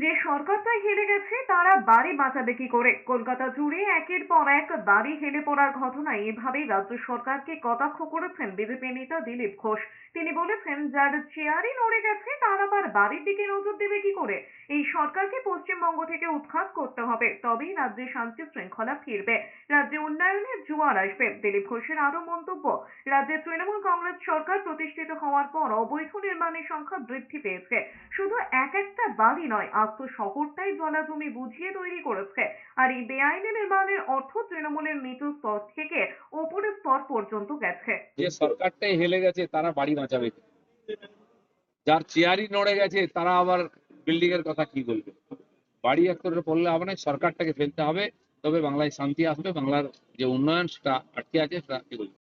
যে সরকারটাই হেলে গেছে তারা বাড়ি বাঁচাবে কি করে? কলকাতা জুড়ে একের পর এক বাড়ি হেলে পড়ার ঘটনায় এভাবেই রাজ্য সরকারকে কটাক্ষ করেছেন বিজেপি নেতা দিলীপ ঘোষ। তিনি বলেছেন, যার চেয়ারই নড়ে গেছে তার আবার বাড়ির দিকে নজর দেবে কি করে? এই সরকারকে পশ্চিমবঙ্গ থেকে উৎখাত করতে হবে, তবেই রাজ্যে শান্তি শৃঙ্খলা ফিরবে, রাজ্যে উন্নয়নের জোয়ার আসবে। দিলীপ ঘোষের আরো মন্তব্য, রাজ্যে তৃণমূল কংগ্রেস সরকার প্রতিষ্ঠিত হওয়ার পর অবৈধ নির্মাণের সংখ্যা বৃদ্ধি পেয়েছে। শুধু এক একটা বাড়ি নয়, আস্ত শহরটাই জলা জমি বুঝিয়ে তৈরি করেছে। আর এই বেআইনি নির্মাণের অর্থ তৃণমূলের নিচু স্তর থেকে ওপরের স্তর পর্যন্ত গেছে। যে সরকারটাই হেলে গেছে তারা বাড়ি বাঁচাবে কি? যার চেয়ারই নড়ে গেছে তারা আবার বিল্ডিং এর কথা কি বলবে? বাড়ি এক করে পড়লে হবে না, সরকারটাকে ফেলতে হবে, তবে বাংলায় শান্তি আসবে, বাংলার যে উন্নয়ন সেটা আটকে আছে সেটা কি বলবে।